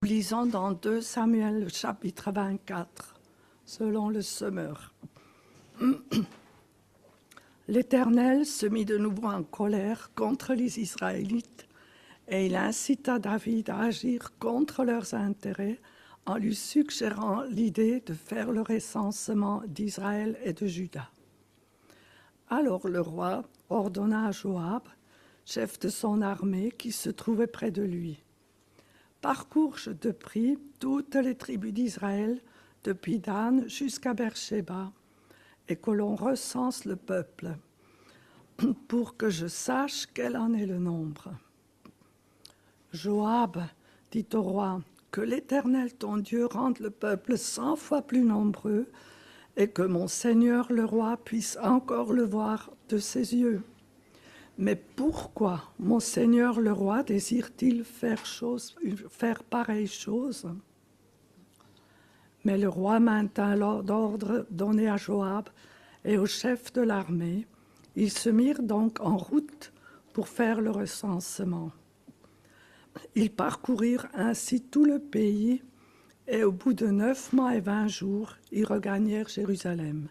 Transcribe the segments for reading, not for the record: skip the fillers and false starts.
Lisons dans 2 Samuel, le chapitre 24, selon le Semeur. L'Éternel se mit de nouveau en colère contre les Israélites et il incita David à agir contre leurs intérêts en lui suggérant l'idée de faire le recensement d'Israël et de Juda. Alors le roi ordonna à Joab, chef de son armée qui se trouvait près de lui: « Parcours, je te prie, toutes les tribus d'Israël, depuis Dan jusqu'à Beersheba, et que l'on recense le peuple, pour que je sache quel en est le nombre. » Joab dit au roi: « Que l'Éternel ton Dieu rende le peuple 100 fois plus nombreux, et que mon Seigneur le roi puisse encore le voir de ses yeux. Mais pourquoi mon Seigneur le roi désire-t-il faire pareille chose ?» Mais le roi maintint l'ordre donné à Joab et au chef de l'armée. Ils se mirent donc en route pour faire le recensement. Ils parcoururent ainsi tout le pays et au bout de 9 mois et 20 jours, ils regagnèrent Jérusalem.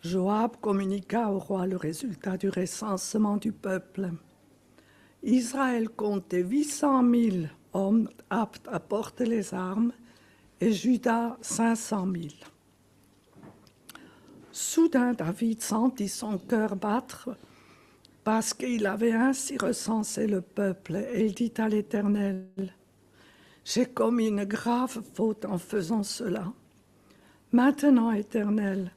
Joab communiqua au roi le résultat du recensement du peuple. Israël comptait 800 000 hommes aptes à porter les armes et Juda 500 000. Soudain, David sentit son cœur battre parce qu'il avait ainsi recensé le peuple et il dit à l'Éternel: « J'ai commis une grave faute en faisant cela. Maintenant, Éternel,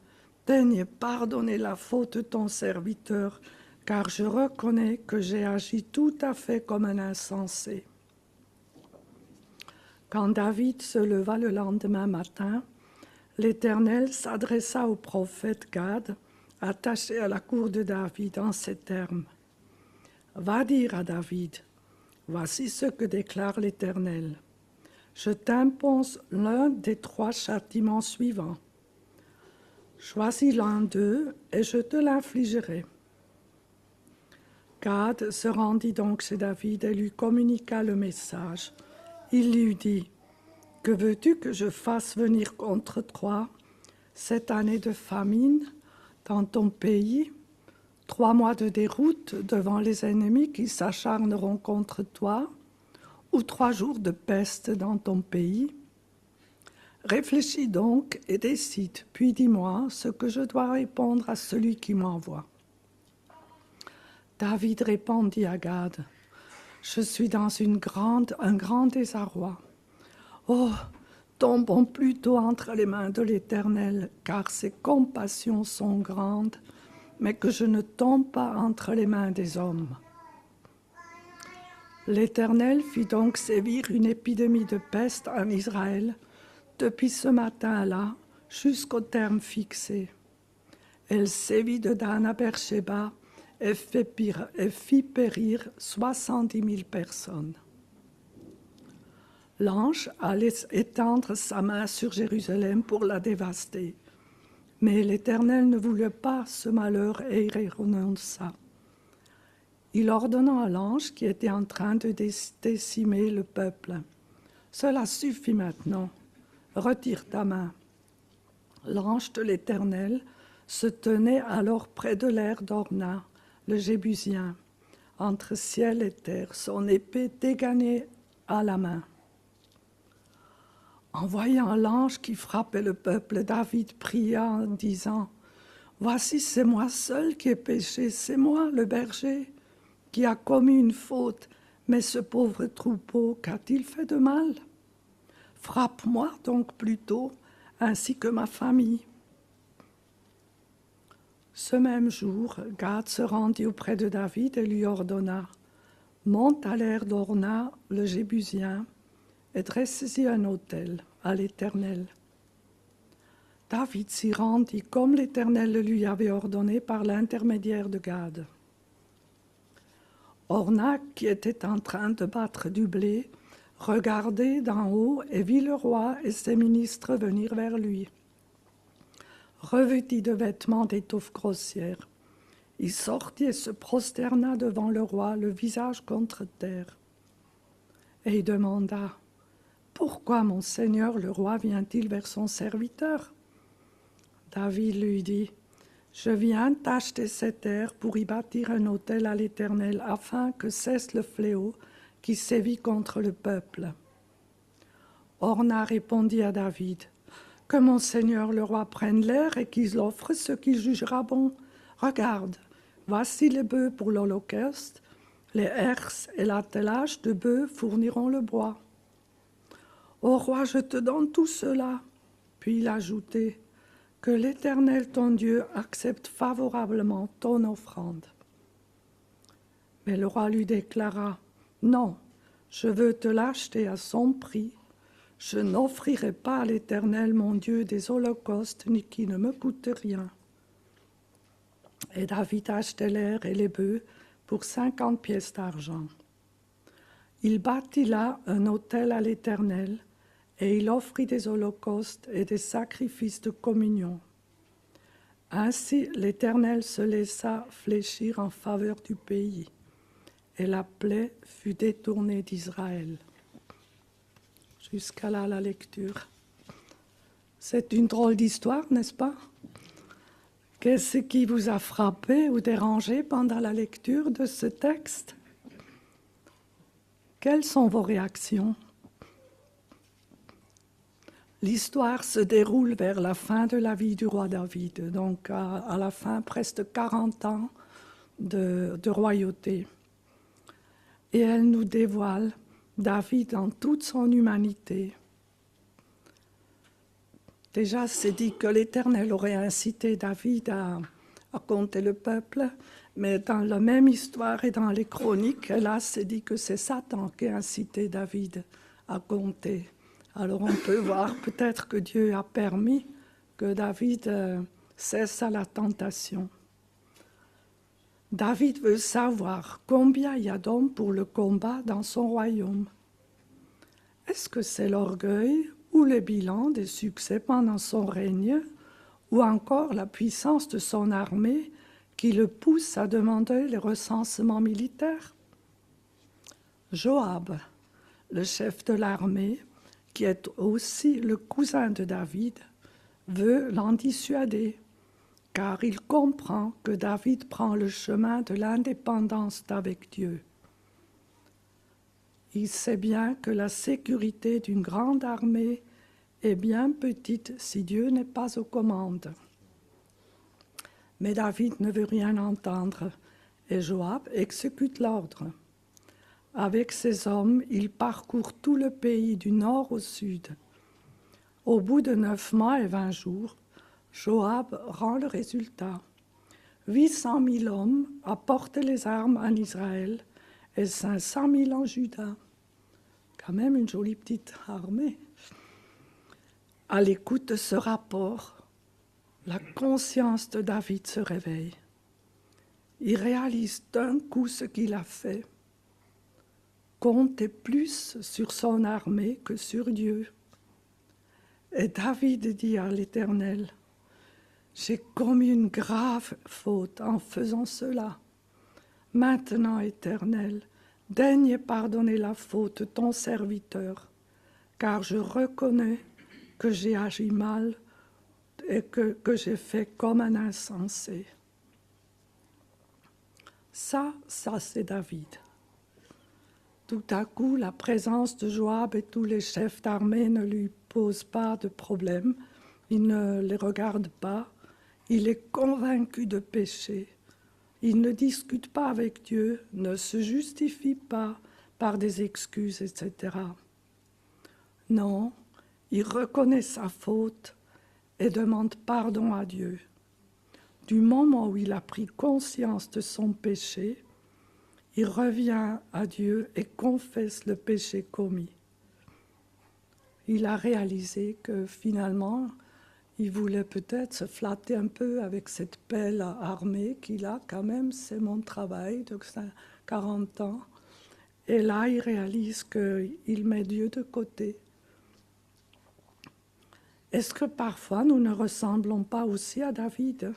daigne pardonner la faute de ton serviteur, car je reconnais que j'ai agi tout à fait comme un insensé. » Quand David se leva le lendemain matin, l'Éternel s'adressa au prophète Gad, attaché à la cour de David, en ces termes: « Va dire à David, voici ce que déclare l'Éternel. Je t'impose l'un des 3 châtiments suivants. Choisis l'un d'eux et je te l'infligerai. » Gad se rendit donc chez David et lui communiqua le message. Il lui dit: « Que veux-tu que je fasse venir contre toi cette année de famine dans ton pays, 3 mois de déroute devant les ennemis qui s'acharneront contre toi, ou 3 jours de peste dans ton pays? Réfléchis donc et décide, puis dis-moi ce que je dois répondre à celui qui m'envoie. » David répondit à Gad: « Je suis dans un grand désarroi. Oh, tombons plutôt entre les mains de l'Éternel, car ses compassions sont grandes, mais que je ne tombe pas entre les mains des hommes. » L'Éternel fit donc sévir une épidémie de peste en Israël, depuis ce matin-là jusqu'au terme fixé. Elle sévit de Dan à Beersheba et fit périr 70 000 personnes. L'ange allait étendre sa main sur Jérusalem pour la dévaster. Mais l'Éternel ne voulut pas ce malheur et y renonça. Il ordonna à l'ange qui était en train de décimer le peuple: « Cela suffit maintenant, retire ta main. » L'ange de l'Éternel se tenait alors près de l'aire d'Orna, le Jébusien, entre ciel et terre, son épée dégainée à la main. En voyant l'ange qui frappait le peuple, David pria en disant: « Voici, c'est moi seul qui ai péché, c'est moi, le berger, qui a commis une faute, mais ce pauvre troupeau, qu'a-t-il fait de mal? Frappe-moi donc plutôt, ainsi que ma famille. » Ce même jour, Gad se rendit auprès de David et lui ordonna: « Monte à l'aire d'Orna, le Jébusien, et dressez-y un autel à l'Éternel. » David s'y rendit comme l'Éternel le lui avait ordonné par l'intermédiaire de Gad. Orna, qui était en train de battre du blé, regardait d'en haut et vit le roi et ses ministres venir vers lui. Revêtis de vêtements d'étoffe grossière, il sortit et se prosterna devant le roi, le visage contre terre. Et il demanda: « Pourquoi mon Seigneur le roi vient-il vers son serviteur ?» David lui dit, « Je viens t'acheter cette terre pour y bâtir un autel à l'Éternel, afin que cesse le fléau qui sévit contre le peuple. » Orna répondit à David, « Que mon Seigneur le roi prenne l'air et qu'il offre ce qu'il jugera bon. Regarde, voici les bœufs pour l'holocauste, les herses et l'attelage de bœufs fourniront le bois. » « Ô roi, je te donne tout cela. » Puis il ajoutait, « Que l'Éternel ton Dieu accepte favorablement ton offrande. » Mais le roi lui déclara, « Non, je veux te l'acheter à son prix. Je n'offrirai pas à l'Éternel mon Dieu des holocaustes ni qui ne me coûtent rien. » Et David achetait l'air et les bœufs pour 50 pièces d'argent. Il bâtit là un autel à l'Éternel, et il offrit des holocaustes et des sacrifices de communion. Ainsi l'Éternel se laissa fléchir en faveur du pays, et la plaie fut détournée d'Israël. Jusqu'à là la lecture. C'est une drôle d'histoire, n'est-ce pas? Qu'est-ce qui vous a frappé ou dérangé pendant la lecture de ce texte? Quelles sont vos réactions? L'histoire se déroule vers la fin de la vie du roi David, donc à la fin, presque 40 ans de royauté. Et elle nous dévoile David dans toute son humanité. Déjà, c'est dit que l'Éternel aurait incité David à compter le peuple, mais dans la même histoire et dans les chroniques, là, c'est dit que c'est Satan qui a incité David à compter. Alors on peut voir peut-être que Dieu a permis que David cesse à la tentation. David veut savoir combien il y a d'hommes pour le combat dans son royaume. Est-ce que c'est l'orgueil ou le bilan des succès pendant son règne, ou encore la puissance de son armée qui le pousse à demander les recensements militaires? Joab, le chef de l'armée, qui est aussi le cousin de David, veut l'en dissuader, car il comprend que David prend le chemin de l'indépendance d'avec Dieu. Il sait bien que la sécurité d'une grande armée est bien petite si Dieu n'est pas aux commandes. Mais David ne veut rien entendre, et Joab exécute l'ordre. Avec ses hommes, il parcourt tout le pays du nord au sud. Au bout de 9 mois et 20 jours, Joab rend le résultat. 800 000 hommes apportent les armes en Israël et 500 000 en Juda. Quand même une jolie petite armée. À l'écoute de ce rapport, la conscience de David se réveille. Il réalise d'un coup ce qu'il a fait. Compter plus sur son armée que sur Dieu. Et David dit à l'Éternel, « J'ai commis une grave faute en faisant cela. Maintenant, Éternel, daigne pardonner la faute de ton serviteur, car je reconnais que j'ai agi mal et que j'ai fait comme un insensé. » Ça c'est David. Tout à coup, la présence de Joab et tous les chefs d'armée ne lui pose pas de problème. Il ne les regarde pas. Il est convaincu de péché. Il ne discute pas avec Dieu, ne se justifie pas par des excuses, etc. Non, il reconnaît sa faute et demande pardon à Dieu. Du moment où il a pris conscience de son péché, il revient à Dieu et confesse le péché commis. Il a réalisé que finalement, il voulait peut-être se flatter un peu avec cette belle armée qu'il a quand même, c'est mon travail de 40 ans. Et là, il réalise qu'il met Dieu de côté. Est-ce que parfois nous ne ressemblons pas aussi à David ?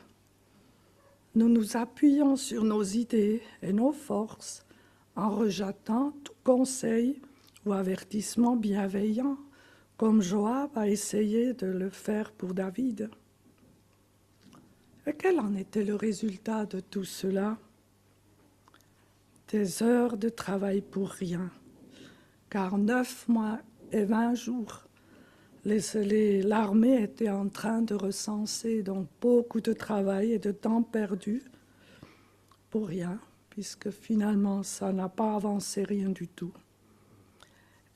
Nous nous appuyons sur nos idées et nos forces en rejetant tout conseil ou avertissement bienveillant, comme Joab a essayé de le faire pour David. Et quel en était le résultat de tout cela? Des heures de travail pour rien, car 9 mois et 20 jours, l'armée était en train de recenser, donc beaucoup de travail et de temps perdu pour rien, puisque finalement ça n'a pas avancé rien du tout.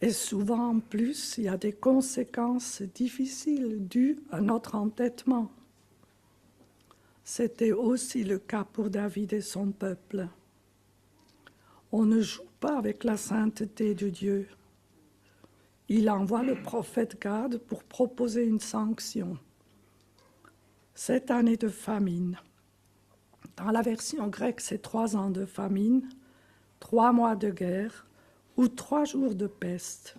Et souvent en plus, il y a des conséquences difficiles dues à notre entêtement. C'était aussi le cas pour David et son peuple. On ne joue pas avec la sainteté de Dieu. Il envoie le prophète Gad pour proposer une sanction. Cette année de famine. Dans la version grecque, c'est 3 ans de famine, 3 mois de guerre ou 3 jours de peste.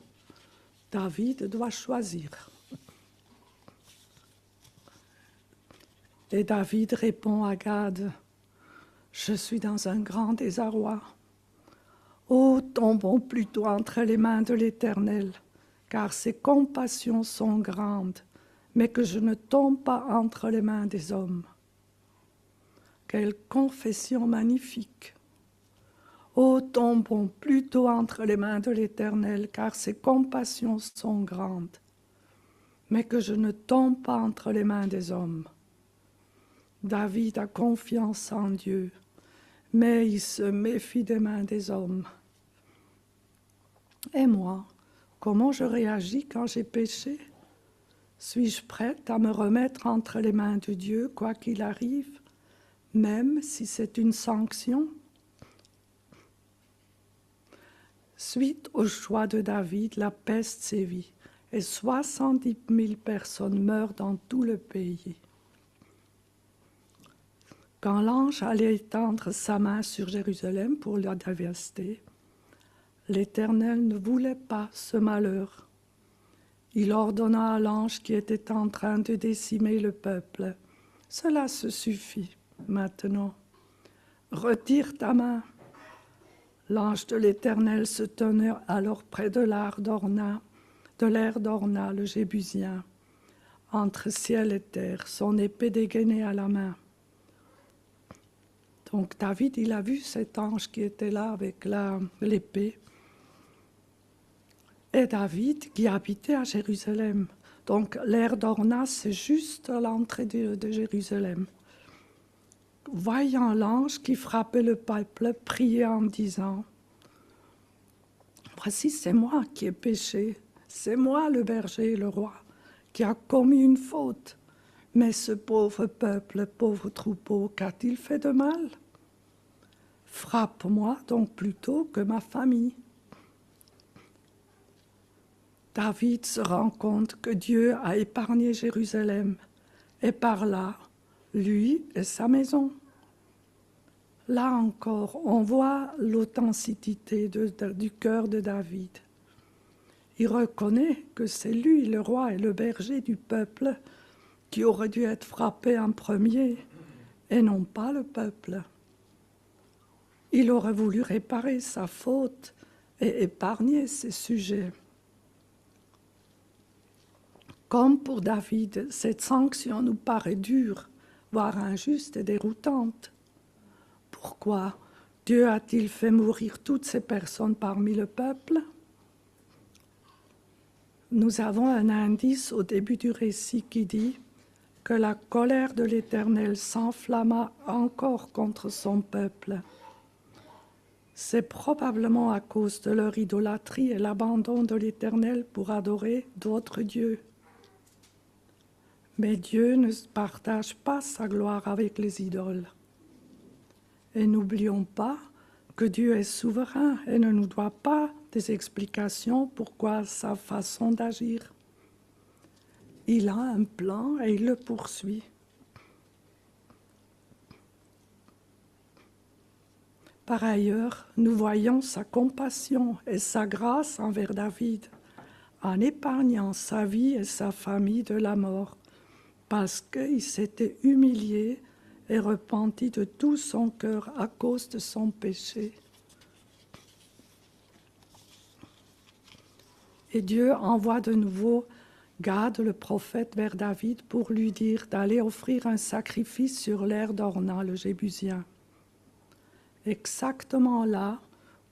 David doit choisir. Et David répond à Gad, « Je suis dans un grand désarroi. Oh, tombons plutôt entre les mains de l'Éternel, car ses compassions sont grandes, mais que je ne tombe pas entre les mains des hommes. » Quelle confession magnifique! Oh, tombons plutôt entre les mains de l'Éternel, car ses compassions sont grandes, mais que je ne tombe pas entre les mains des hommes. David a confiance en Dieu, mais il se méfie des mains des hommes. Et moi, comment je réagis quand j'ai péché? Suis-je prête à me remettre entre les mains de Dieu, quoi qu'il arrive, même si c'est une sanction? Suite au choix de David, la peste sévit et 70 000 personnes meurent dans tout le pays. Quand l'ange allait étendre sa main sur Jérusalem pour la dévaster, l'Éternel ne voulait pas ce malheur. Il ordonna à l'ange qui était en train de décimer le peuple, « Cela se suffit maintenant. Retire ta main. » L'ange de l'Éternel se tenait alors près de l'aire d'Orna, le Jébusien, entre ciel et terre, son épée dégainée à la main. Donc David, il a vu cet ange qui était là avec l'épée. Et David qui habitait à Jérusalem. Donc l'aire d'Orna, c'est juste à l'entrée de Jérusalem. Voyant l'ange qui frappait le peuple, priait en disant, « Voici, c'est moi qui ai péché, c'est moi le berger, le roi, qui a commis une faute. Mais ce pauvre peuple, pauvre troupeau, qu'a-t-il fait de mal? Frappe-moi donc plutôt que ma famille. » David se rend compte que Dieu a épargné Jérusalem, et par là, lui et sa maison. Là encore, on voit l'authenticité du cœur de David. Il reconnaît que c'est lui, le roi et le berger du peuple, qui aurait dû être frappé en premier, et non pas le peuple. Il aurait voulu réparer sa faute et épargner ses sujets. Comme pour David, cette sanction nous paraît dure, voire injuste et déroutante. Pourquoi Dieu a-t-il fait mourir toutes ces personnes parmi le peuple? Nous avons un indice au début du récit qui dit que la colère de l'Éternel s'enflamma encore contre son peuple. C'est probablement à cause de leur idolâtrie et l'abandon de l'Éternel pour adorer d'autres dieux. Mais Dieu ne partage pas sa gloire avec les idoles. Et n'oublions pas que Dieu est souverain et ne nous doit pas des explications pourquoi sa façon d'agir. Il a un plan et il le poursuit. Par ailleurs, nous voyons sa compassion et sa grâce envers David en épargnant sa vie et sa famille de la mort, parce qu'il s'était humilié et repenti de tout son cœur à cause de son péché. Et Dieu envoie de nouveau Gad, le prophète, vers David pour lui dire d'aller offrir un sacrifice sur l'aire d'Orna, le Jébusien. Exactement là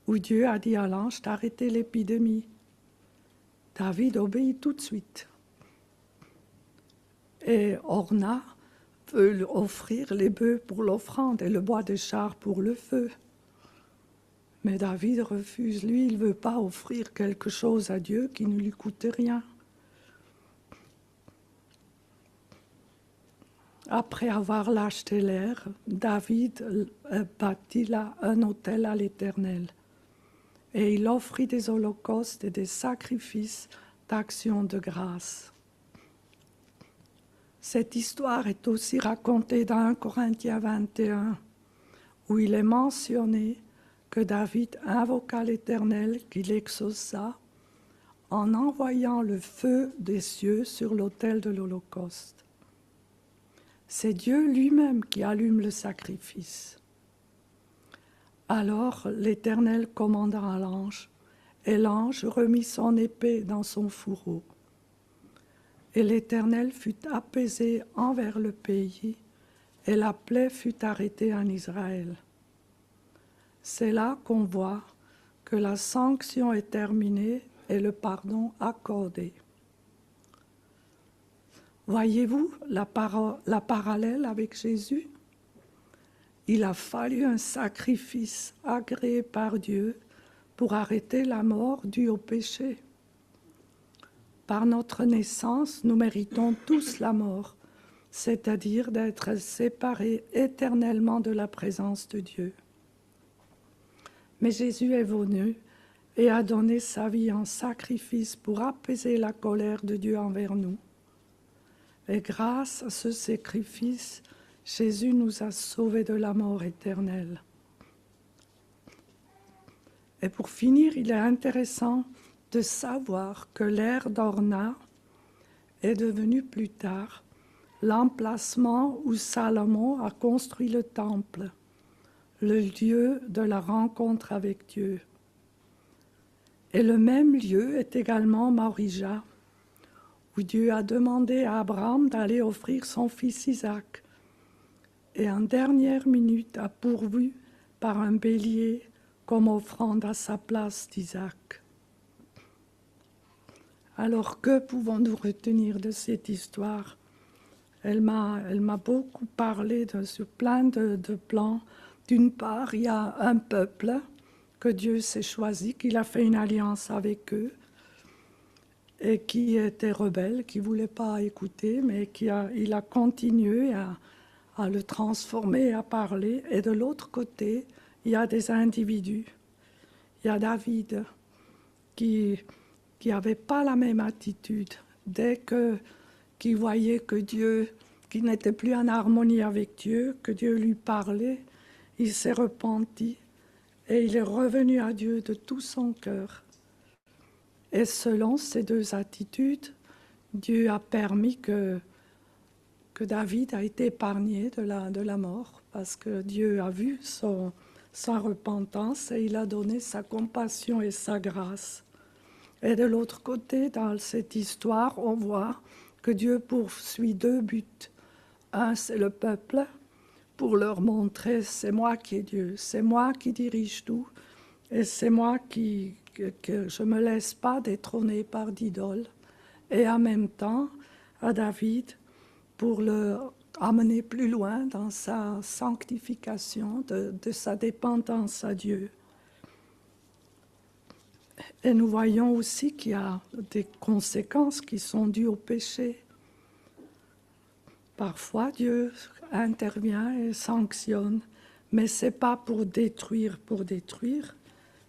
où Dieu a dit à l'ange d'arrêter l'épidémie. David obéit tout de suite. Et Orna veut offrir les bœufs pour l'offrande et le bois de char pour le feu. Mais David refuse. Lui, il ne veut pas offrir quelque chose à Dieu qui ne lui coûte rien. Après avoir lâché l'air, David bâtit là un autel à l'Éternel. Et il offrit des holocaustes et des sacrifices d'action de grâce. Cette histoire est aussi racontée dans 1 Corinthiens 21, où il est mentionné que David invoqua l'Éternel, qu'il exauça, en envoyant le feu des cieux sur l'autel de l'Holocauste. C'est Dieu lui-même qui allume le sacrifice. Alors l'Éternel commanda à l'ange, et l'ange remit son épée dans son fourreau. Et l'Éternel fut apaisé envers le pays, et la plaie fut arrêtée en Israël. C'est là qu'on voit que la sanction est terminée et le pardon accordé. Voyez-vous la parallèle avec Jésus? Il a fallu un sacrifice agréé par Dieu pour arrêter la mort due au péché. Par notre naissance, nous méritons tous la mort, c'est-à-dire d'être séparés éternellement de la présence de Dieu. Mais Jésus est venu et a donné sa vie en sacrifice pour apaiser la colère de Dieu envers nous. Et grâce à ce sacrifice, Jésus nous a sauvés de la mort éternelle. Et pour finir, il est intéressant de savoir que l'aire d'Orna est devenue plus tard l'emplacement où Salomon a construit le temple, le lieu de la rencontre avec Dieu. Et le même lieu est également Morija, où Dieu a demandé à Abraham d'aller offrir son fils Isaac, et en dernière minute a pourvu par un bélier comme offrande à sa place d'Isaac. Alors que pouvons-nous retenir de cette histoire? Elle m'a beaucoup parlé sur plein de plans. D'une part, il y a un peuple que Dieu s'est choisi, qu'il a fait une alliance avec eux, et qui était rebelle, qui ne voulait pas écouter, mais il a continué à le transformer, à parler. Et de l'autre côté, il y a des individus. Il y a David qui n'avait pas la même attitude. Dès qu'il voyait que Dieu, qu'il n'était plus en harmonie avec Dieu, que Dieu lui parlait, il s'est repenti et il est revenu à Dieu de tout son cœur. Et selon ces deux attitudes, Dieu a permis que David a été épargné de la mort, parce que Dieu a vu sa repentance et il a donné sa compassion et sa grâce. Et de l'autre côté, dans cette histoire, on voit que Dieu poursuit deux buts. Un, c'est le peuple, pour leur montrer, c'est moi qui est Dieu, c'est moi qui dirige tout, et c'est moi que je ne me laisse pas détrôner par d'idoles. Et en même temps, à David, pour le amener plus loin dans sa sanctification, de sa dépendance à Dieu. Et nous voyons aussi qu'il y a des conséquences qui sont dues au péché. Parfois, Dieu intervient et sanctionne, mais ce n'est pas pour détruire.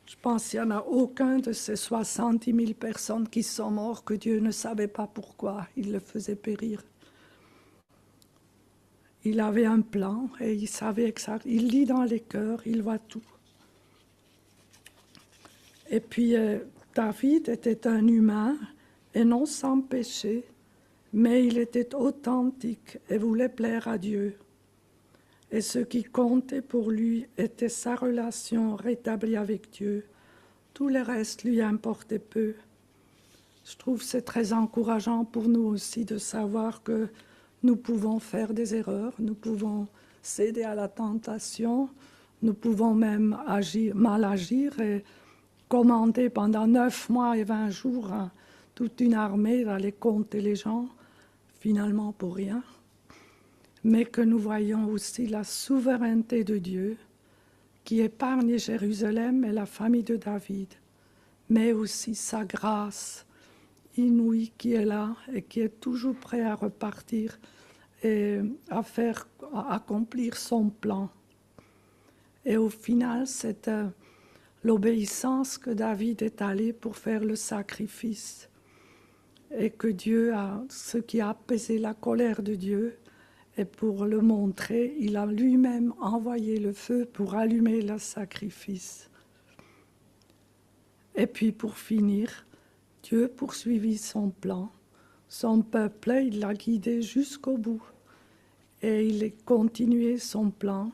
Je pense qu'il n'y en a aucun de ces 70 000 personnes qui sont mortes que Dieu ne savait pas pourquoi il le faisait périr. Il avait un plan et il savait exactement. Il lit dans les cœurs, il voit tout. Et puis, David était un humain et non sans péché, mais il était authentique et voulait plaire à Dieu. Et ce qui comptait pour lui était sa relation rétablie avec Dieu. Tout le reste lui importait peu. Je trouve que c'est très encourageant pour nous aussi de savoir que nous pouvons faire des erreurs, nous pouvons céder à la tentation, nous pouvons même mal agir et commander pendant 9 mois et 20 jours toute une armée d'aller compter les gens, finalement pour rien. Mais que nous voyons aussi la souveraineté de Dieu qui épargne Jérusalem et la famille de David, mais aussi sa grâce inouïe qui est là et qui est toujours prêt à repartir et à accomplir son plan. Et au final, c'est l'obéissance que David est allé pour faire le sacrifice et que Dieu a, ce qui a apaisé la colère de Dieu, et pour le montrer, il a lui-même envoyé le feu pour allumer le sacrifice. Et puis pour finir, Dieu poursuivit son plan. Son peuple, il l'a guidé jusqu'au bout. Et il a continué son plan.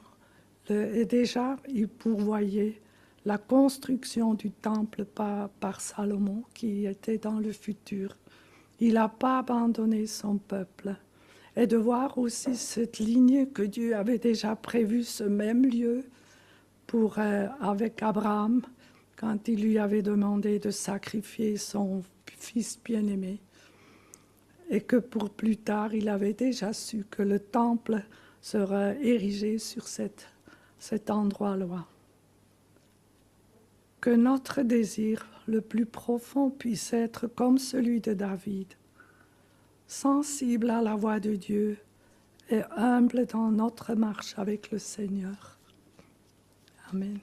Et déjà, il pourvoyait la construction du temple par Salomon, qui était dans le futur. Il n'a pas abandonné son peuple. Et de voir aussi cette lignée que Dieu avait déjà prévu, ce même lieu, avec Abraham, quand il lui avait demandé de sacrifier son fils bien-aimé. Et que pour plus tard, il avait déjà su que le temple serait érigé sur cet endroit-là. Que notre désir le plus profond puisse être comme celui de David, sensible à la voix de Dieu et humble dans notre marche avec le Seigneur. Amen.